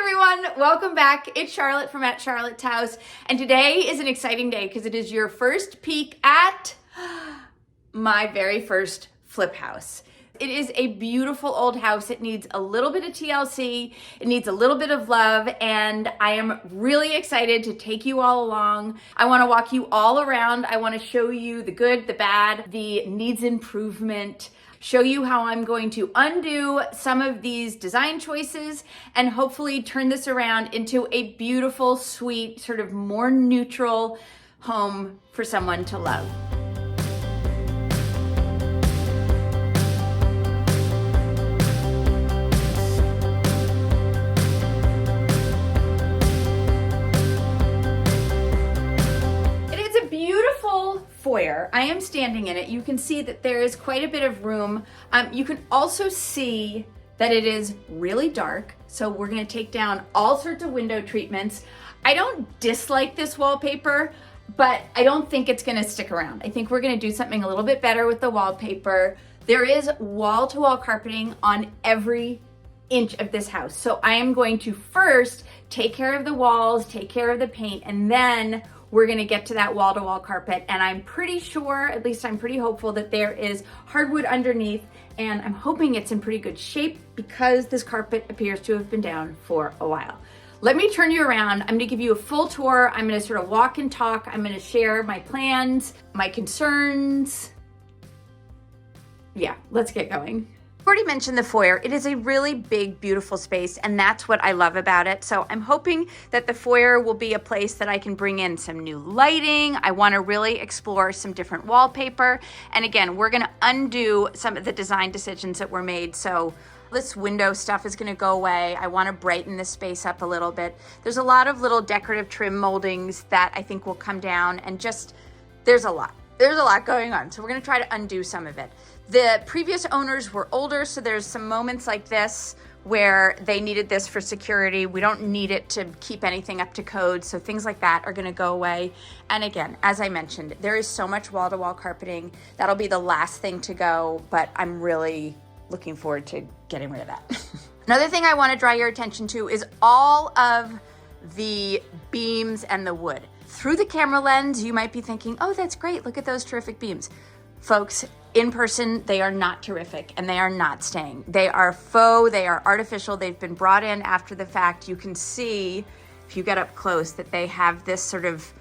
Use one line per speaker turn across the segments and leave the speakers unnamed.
everyone, welcome back. It's Charlotte from At Charlotte's House, and today is an exciting day because it is your first peek at my very first flip house. It is a beautiful old house. It needs a little bit of TLC, it needs a little bit of love, and I am really excited to take you all along. I want to walk you all around. I want to show you the good, the bad, the needs improvement, show you how I'm going to undo some of these design choices and hopefully turn this around into a beautiful, sweet, sort of more neutral home for someone to love. Foyer. I am standing in it. You can see that there is quite a bit of room. You can also see that it is really dark. So we're going to take down all sorts of window treatments. I don't dislike this wallpaper, but I don't think it's going to stick around. I think we're going to do something a little bit better with the wallpaper. There is wall-to-wall carpeting on every inch of this house. So I am going to first take care of the walls, take care of the paint, and then we're gonna get to that wall-to-wall carpet, and I'm pretty sure, at least I'm pretty hopeful, that there is hardwood underneath, and I'm hoping it's in pretty good shape because this carpet appears to have been down for a while. Let me turn you around. I'm gonna give you a full tour. I'm gonna sort of walk and talk. I'm gonna share my plans, my concerns. Yeah, let's get going. I already mentioned the foyer. It is a really big, beautiful space, and that's what I love about it. So I'm hoping that the foyer will be a place that I can bring in some new lighting. I want to really explore some different wallpaper. And again, we're going to undo some of the design decisions that were made. So this window stuff is going to go away. I want to brighten this space up a little bit. There's a lot of little decorative trim moldings that I think will come down, and just, there's a lot going on. So we're going to try to undo some of it. The previous owners were older, so there's some moments like this where they needed this for security. We don't need it to keep anything up to code, so things like that are going to go away. And again, as I mentioned, there is so much wall-to-wall carpeting. That'll be the last thing to go, but I'm really looking forward to getting rid of that. Another thing I want to draw your attention to is all of the beams and the wood. Through the camera lens, you might be thinking, oh, that's great, look at those terrific beams. Folks, in person, they are not terrific, and they are not staying. They are faux, they are artificial, they've been brought in after the fact. You can see, if you get up close, that they have this sort of,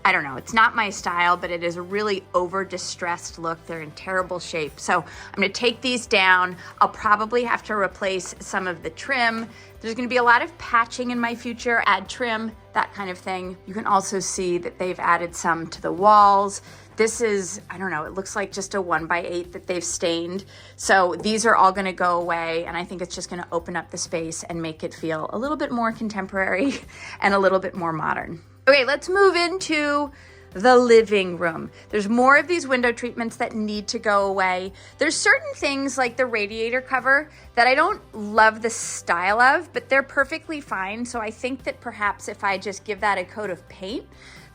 I don't know, it's not my style, but it is a really over-distressed look. They're in terrible shape. So I'm gonna take these down. I'll probably have to replace some of the trim. There's gonna be a lot of patching in my future, add trim, that kind of thing. You can also see that they've added some to the walls. This is, I don't know, it looks like just a 1x8 that they've stained. So these are all gonna go away, and I think it's just gonna open up the space and make it feel a little bit more contemporary and a little bit more modern. Okay, let's move into the living room. There's more of these window treatments that need to go away. There's certain things like the radiator cover that I don't love the style of, but they're perfectly fine. So I think that perhaps if I just give that a coat of paint,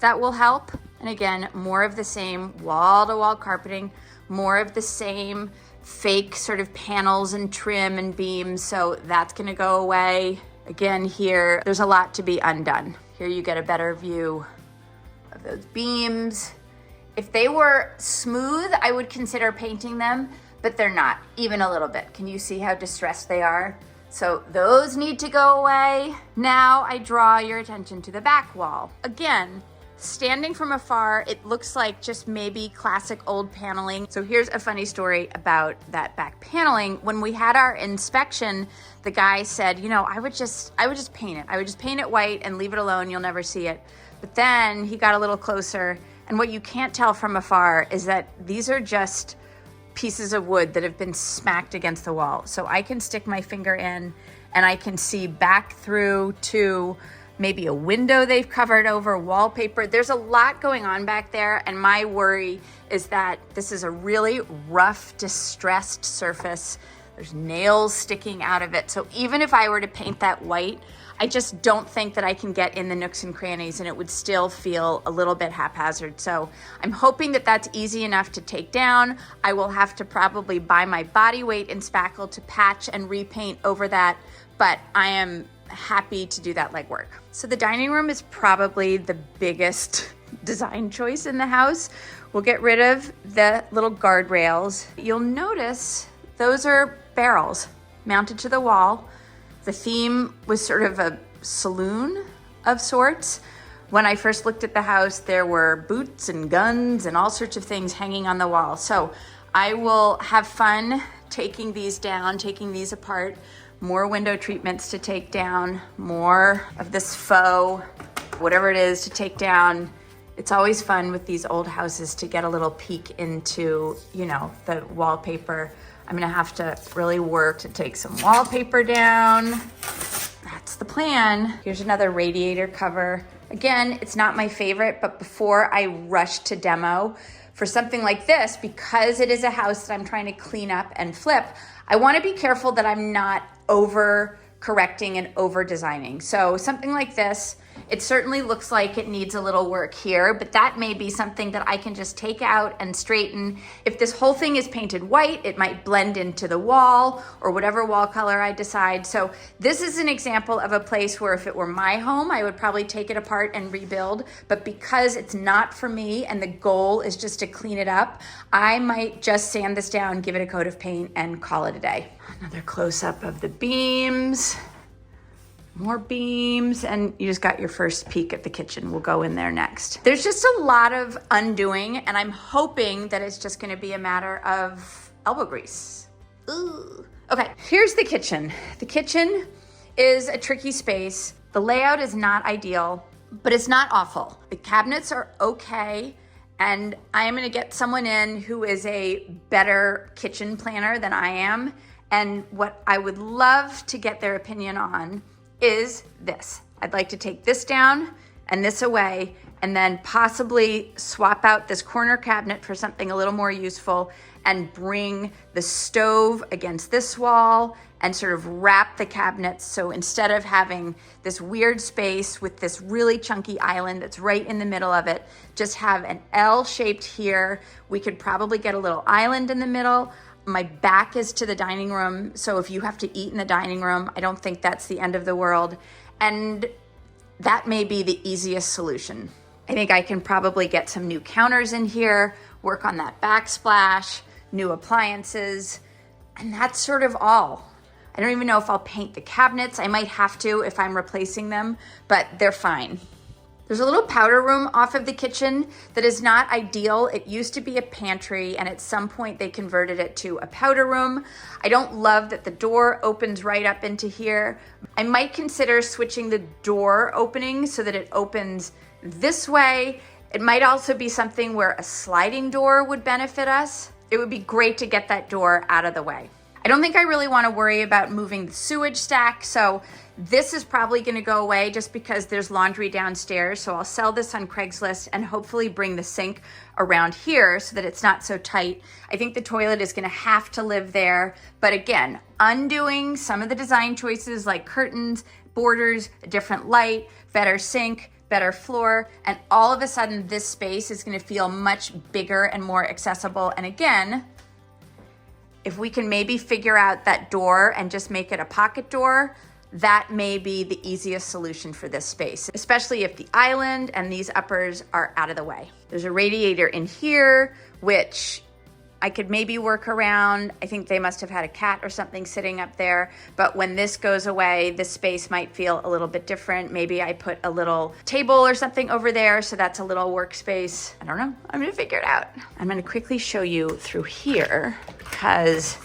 that will help. And again, more of the same wall-to-wall carpeting, more of the same fake sort of panels and trim and beams. So that's gonna go away. Again, here, there's a lot to be undone. Here you get a better view of those beams. If they were smooth, I would consider painting them, but they're not, even a little bit. Can you see how distressed they are? So those need to go away. Now I draw your attention to the back wall. Again, standing from afar, it looks like just maybe classic old paneling. So here's a funny story about that back paneling. When we had our inspection, the guy said, you know, I would just paint it. I would just paint it white and leave it alone. You'll never see it. But then he got a little closer, and what you can't tell from afar is that these are just pieces of wood that have been smacked against the wall. So I can stick my finger in and I can see back through to maybe a window they've covered over, wallpaper. There's a lot going on back there, and my worry is that this is a really rough, distressed surface. There's nails sticking out of it. So even if I were to paint that white, I just don't think that I can get in the nooks and crannies, and it would still feel a little bit haphazard. So I'm hoping that that's easy enough to take down. I will have to probably buy my body weight in spackle to patch and repaint over that, but I am happy to do that legwork. So the dining room is probably the biggest design choice in the house. We'll get rid of the little guardrails. You'll notice those are barrels mounted to the wall. The theme was sort of a saloon of sorts. When I first looked at the house, there were boots and guns and all sorts of things hanging on the wall. So I will have fun taking these down, taking these apart, more window treatments to take down, more of this faux, whatever it is to take down. It's always fun with these old houses to get a little peek into, you know, the wallpaper. I'm gonna have to really work to take some wallpaper down. That's the plan. Here's another radiator cover. Again, it's not my favorite, but before I rush to demo for something like this, because it is a house that I'm trying to clean up and flip, I wanna be careful that I'm not over correcting and over designing. So something like this, it certainly looks like it needs a little work here, but that may be something that I can just take out and straighten. If this whole thing is painted white, it might blend into the wall or whatever wall color I decide. So this is an example of a place where if it were my home, I would probably take it apart and rebuild. But because it's not for me and the goal is just to clean it up, I might just sand this down, give it a coat of paint, and call it a day. Another close-up of the beams. More beams, and you just got your first peek at the kitchen. We'll go in there next. There's just a lot of undoing, and I'm hoping that it's just gonna be a matter of elbow grease. Ooh. Okay, here's the kitchen. The kitchen is a tricky space. The layout is not ideal, but it's not awful. The cabinets are okay, and I am gonna get someone in who is a better kitchen planner than I am, and what I would love to get their opinion on is this. I'd like to take this down and this away, and then possibly swap out this corner cabinet for something a little more useful and bring the stove against this wall and sort of wrap the cabinets. So instead of having this weird space with this really chunky island that's right in the middle of it, just have an L shaped here. We could probably get a little island in the middle. My back is to the dining room, so if you have to eat in the dining room, I don't think that's the end of the world. And that may be the easiest solution. I think I can probably get some new counters in here, work on that backsplash, new appliances, and that's sort of all. I don't even know if I'll paint the cabinets. I might have to if I'm replacing them, but they're fine. There's a little powder room off of the kitchen that is not ideal. It used to be a pantry, and at some point they converted it to a powder room. I don't love that the door opens right up into here. I might consider switching the door opening so that it opens this way. It might also be something where a sliding door would benefit us. It would be great to get that door out of the way. I don't think I really want to worry about moving the sewage stack, so this is probably going to go away just because there's laundry downstairs. So I'll sell this on Craigslist and hopefully bring the sink around here so that it's not so tight. I think the toilet is going to have to live there. But again, undoing some of the design choices like curtains, borders, a different light, better sink, better floor, and all of a sudden this space is going to feel much bigger and more accessible. And again, if we can maybe figure out that door and just make it a pocket door, that may be the easiest solution for this space, especially if the island and these uppers are out of the way. There's a radiator in here, which I could maybe work around. I think they must have had a cat or something sitting up there, but when this goes away, this space might feel a little bit different. Maybe I put a little table or something over there, so that's a little workspace. I don't know, I'm gonna figure it out. I'm gonna quickly show you through here because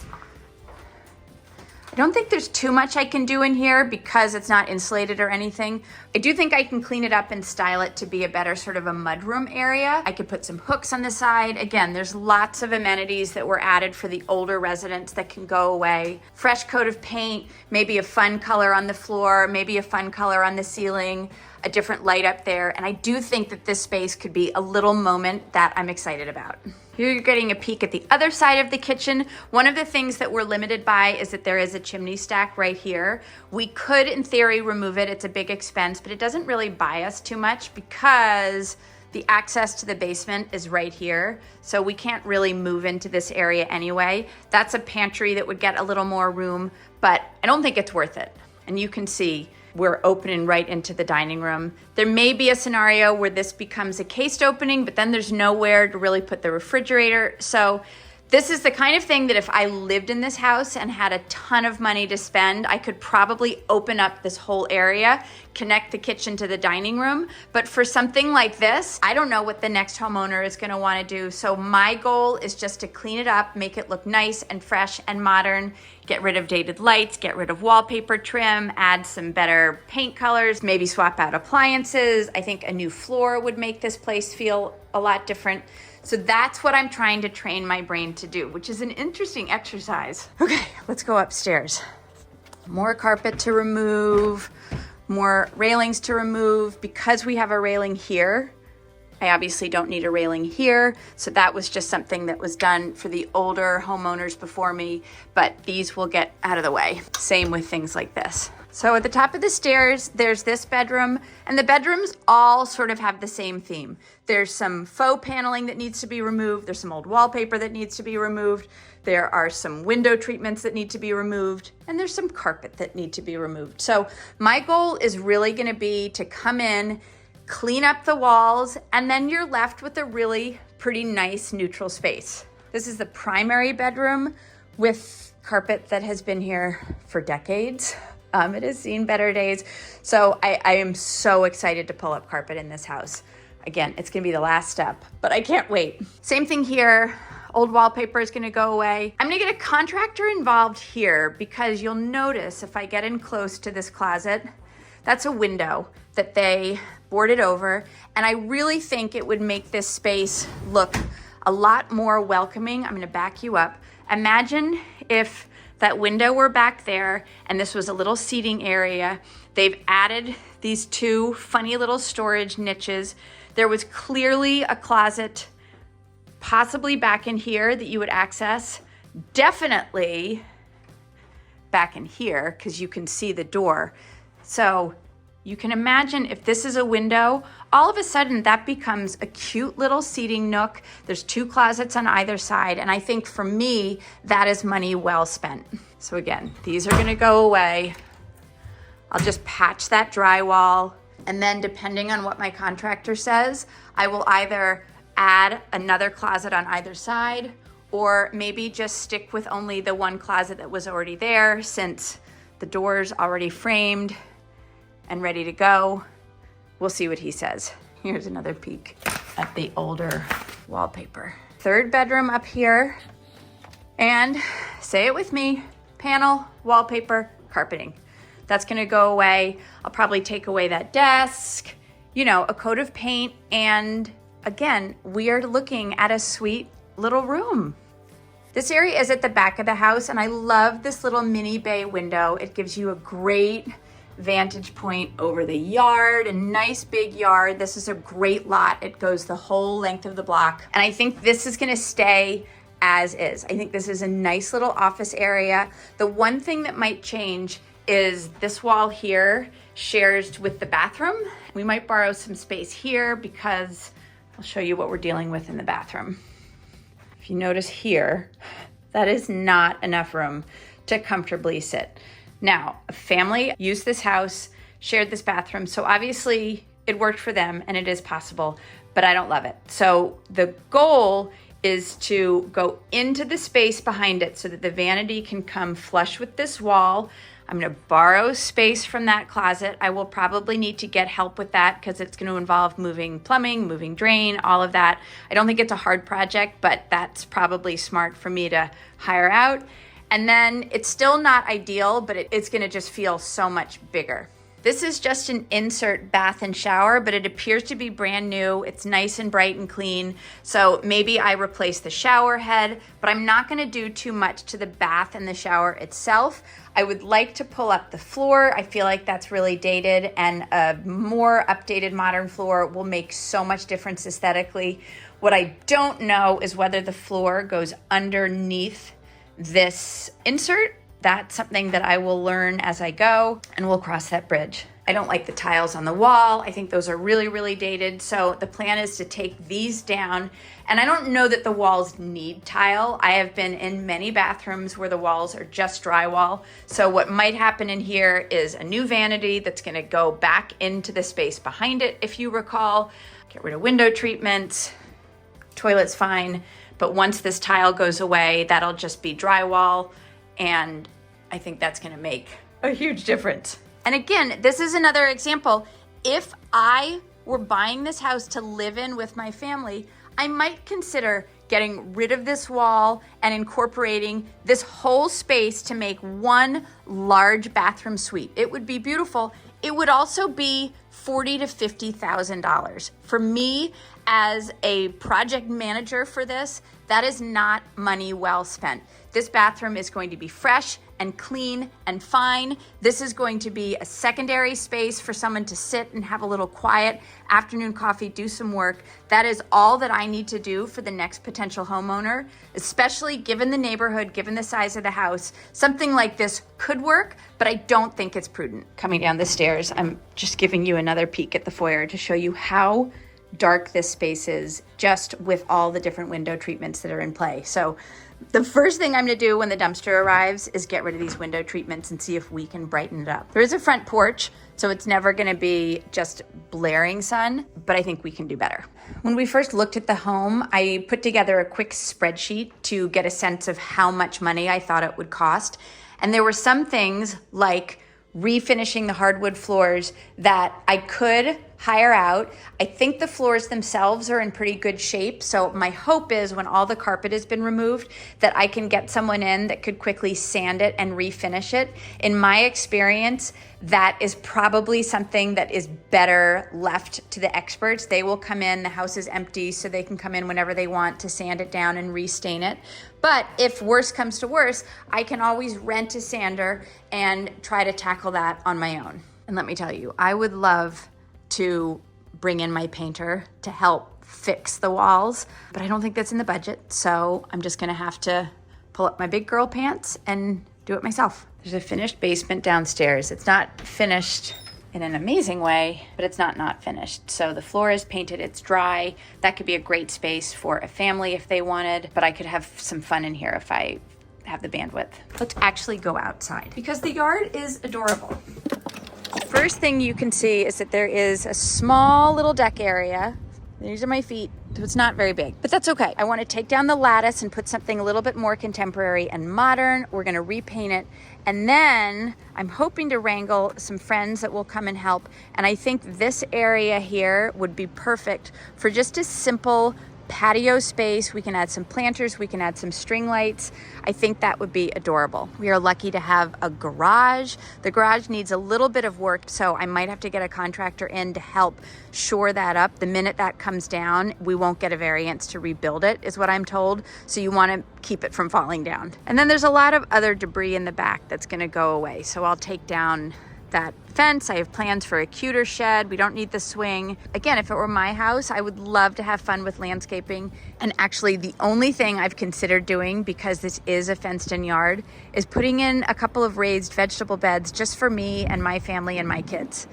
I don't think there's too much I can do in here because it's not insulated or anything. I do think I can clean it up and style it to be a better sort of a mudroom area. I could put some hooks on the side. Again, there's lots of amenities that were added for the older residents that can go away. Fresh coat of paint, maybe a fun color on the floor, maybe a fun color on the ceiling, a different light up there. And I do think that this space could be a little moment that I'm excited about. Here you're getting a peek at the other side of the kitchen. One of the things that we're limited by is that there is a chimney stack right here. We could, in theory, remove it. It's a big expense, but it doesn't really buy us too much because the access to the basement is right here. So we can't really move into this area anyway. That's a pantry that would get a little more room, but I don't think it's worth it. And you can see we're opening right into the dining room. There may be a scenario where this becomes a cased opening, but then there's nowhere to really put the refrigerator. So this is the kind of thing that if I lived in this house and had a ton of money to spend, I could probably open up this whole area, connect the kitchen to the dining room. But for something like this, I don't know what the next homeowner is gonna wanna do. So my goal is just to clean it up, make it look nice and fresh and modern, get rid of dated lights, get rid of wallpaper trim, add some better paint colors, maybe swap out appliances. I think a new floor would make this place feel a lot different. So that's what I'm trying to train my brain to do, which is an interesting exercise. Okay, let's go upstairs. More carpet to remove, more railings to remove. Because we have a railing here, I obviously don't need a railing here. So that was just something that was done for the older homeowners before me, but these will get out of the way. Same with things like this. So at the top of the stairs, there's this bedroom, and the bedrooms all sort of have the same theme. There's some faux paneling that needs to be removed. There's some old wallpaper that needs to be removed. There are some window treatments that need to be removed, and there's some carpet that need to be removed. So my goal is really gonna be to come in, clean up the walls, and then you're left with a really pretty nice neutral space. This is the primary bedroom with carpet that has been here for decades. It has seen better days. So I am so excited to pull up carpet in this house. Again, it's gonna be the last step, but I can't wait. Same thing here. Old wallpaper is gonna go away. I'm gonna get a contractor involved here because you'll notice if I get in close to this closet, that's a window that they boarded over. And I really think it would make this space look a lot more welcoming. I'm gonna back you up. Imagine if that window were back there and this was a little seating area. They've added these two funny little storage niches. There was clearly a closet possibly back in here that you would access. Definitely back in here because you can see the door. So you can imagine if this is a window, all of a sudden that becomes a cute little seating nook. There's two closets on either side. And I think for me, that is money well spent. So again, these are gonna go away. I'll just patch that drywall. And then depending on what my contractor says, I will either add another closet on either side or maybe just stick with only the one closet that was already there since the door's already framed and ready to go. We'll see what he says. Here's another peek at the older wallpaper. Third bedroom up here. And say it with me, panel, wallpaper, carpeting. That's gonna go away. I'll probably take away that desk, you know, a coat of paint. And again, we are looking at a sweet little room. This area is at the back of the house and I love this little mini bay window. It gives you a great vantage point over the yard, a nice big yard. This is a great lot. It goes the whole length of the block. And I think this is gonna stay as is. I think this is a nice little office area. The one thing that might change is this wall here shares with the bathroom. We might borrow some space here because I'll show you what we're dealing with in the bathroom. If you notice here, that is not enough room to comfortably sit. Now, a family used this house, shared this bathroom, so obviously it worked for them and it is possible, but I don't love it. So the goal is to go into the space behind it so that the vanity can come flush with this wall. I'm gonna borrow space from that closet. I will probably need to get help with that because it's gonna involve moving plumbing, moving drain, all of that. I don't think it's a hard project, but that's probably smart for me to hire out. And then it's still not ideal, but it's gonna just feel so much bigger. This is just an insert bath and shower, but it appears to be brand new. It's nice and bright and clean. So maybe I replace the shower head, but I'm not gonna do too much to the bath and the shower itself. I would like to pull up the floor. I feel like that's really dated and a more updated modern floor will make so much difference aesthetically. What I don't know is whether the floor goes underneath this insert That's something that I will learn as I go, and we'll cross that bridge. I don't like the tiles on the wall. I think those are really, really dated. So the plan is to take these down. And I don't know that the walls need tile. I have been in many bathrooms where the walls are just drywall. So what might happen in here is a new vanity that's gonna go back into the space behind it, if you recall. Get rid of window treatments, toilet's fine. But once this tile goes away, that'll just be drywall. And I think that's gonna make a huge difference. And again, this is another example. If I were buying this house to live in with my family, I might consider getting rid of this wall and incorporating this whole space to make one large bathroom suite. It would be beautiful. It would also be $40,000 to $50,000. For me, as a project manager for this, that is not money well spent. This bathroom is going to be fresh and clean and fine. This is going to be a secondary space for someone to sit and have a little quiet afternoon coffee, do some work. That is all that I need to do for the next potential homeowner, especially given the neighborhood, given the size of the house. Something like this could work, but I don't think it's prudent. Coming down the stairs, I'm just giving you another peek at the foyer to show you how dark this space is, just with all the different window treatments that are in play. So the first thing I'm gonna do when the dumpster arrives is get rid of these window treatments and see if we can brighten it up. There is a front porch, so it's never gonna be just blaring sun, but I think we can do better. When we first looked at the home, I put together a quick spreadsheet to get a sense of how much money I thought it would cost. And there were some things like refinishing the hardwood floors that I could hire out. I think the floors themselves are in pretty good shape. So my hope is when all the carpet has been removed that I can get someone in that could quickly sand it and refinish it. In my experience, that is probably something that is better left to the experts. They will come in, the house is empty, so they can come in whenever they want to sand it down and restain it. But if worse comes to worse, I can always rent a sander and try to tackle that on my own. And let me tell you, I would love to bring in my painter to help fix the walls, but I don't think that's in the budget. So I'm just gonna have to pull up my big girl pants and do it myself. There's a finished basement downstairs. It's not finished in an amazing way, but it's not finished. So the floor is painted, it's dry. That could be a great space for a family if they wanted, but I could have some fun in here if I have the bandwidth. Let's actually go outside because the yard is adorable. First thing you can see is that there is a small little deck area. These are my feet, so it's not very big, but that's okay. I want to take down the lattice and put something a little bit more contemporary and modern. We're going to repaint it. And then I'm hoping to wrangle some friends that will come and help. And I think this area here would be perfect for just a simple patio space. We can add some planters, we can add some string lights. I think that would be adorable. We are lucky to have a garage. The garage needs a little bit of work, so I might have to get a contractor in to help shore that up. The minute that comes down, we won't get a variance to rebuild it, is what I'm told. So you want to keep it from falling down. And then there's a lot of other debris in the back that's going to go away. So I'll take down that fence. I have plans for a cuter shed. We don't need the swing. Again, if it were my house, I would love to have fun with landscaping. And actually the only thing I've considered doing, because this is a fenced in yard, is putting in a couple of raised vegetable beds just for me and my family and my kids.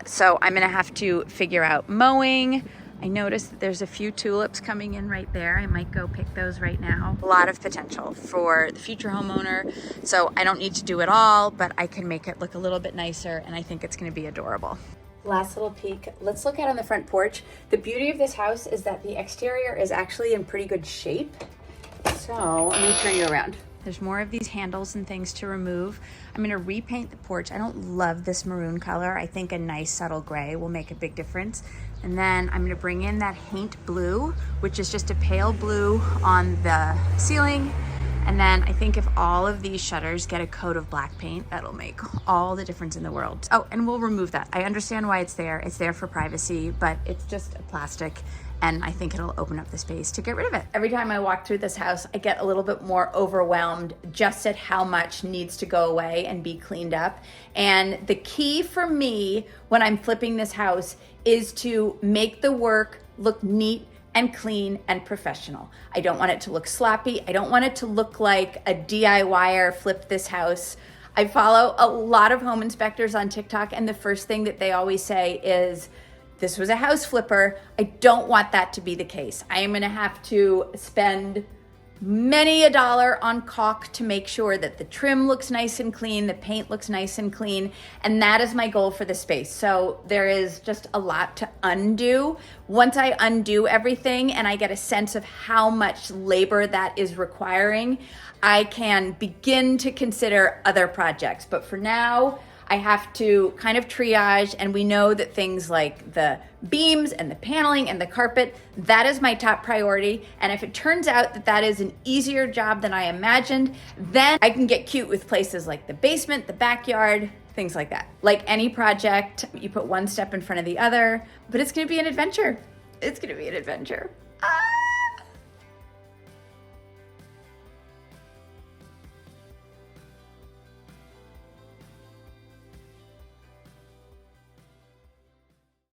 So I'm gonna have to figure out mowing. I noticed that there's a few tulips coming in right there. I might go pick those right now. A lot of potential for the future homeowner. So I don't need to do it all, but I can make it look a little bit nicer, and I think it's gonna be adorable. Last little peek. Let's look out on the front porch. The beauty of this house is that the exterior is actually in pretty good shape. So let me turn you around. There's more of these handles and things to remove. I'm gonna repaint the porch. I don't love this maroon color. I think a nice subtle gray will make a big difference. And then I'm gonna bring in that Haint blue, which is just a pale blue on the ceiling. And then I think if all of these shutters get a coat of black paint, that'll make all the difference in the world. Oh, and we'll remove that. I understand why it's there. It's there for privacy, but it's just a plastic, and I think it'll open up the space to get rid of it. Every time I walk through this house, I get a little bit more overwhelmed just at how much needs to go away and be cleaned up. And the key for me when I'm flipping this house is to make the work look neat and clean and professional. I don't want it to look sloppy. I don't want it to look like a DIYer flipped this house. I follow a lot of home inspectors on TikTok, and the first thing that they always say is, this was a house flipper. I don't want that to be the case. I am gonna have to spend many a dollar on caulk to make sure that the trim looks nice and clean, the paint looks nice and clean, and that is my goal for the space. So there is just a lot to undo. Once I undo everything and I get a sense of how much labor that is requiring, I can begin to consider other projects. But for now, I have to kind of triage, and we know that things like the beams and the paneling and the carpet, that is my top priority. And if it turns out that that is an easier job than I imagined, then I can get cute with places like the basement, the backyard, things like that. Like any project, you put one step in front of the other, but it's gonna be an adventure. It's gonna be an adventure. Ah!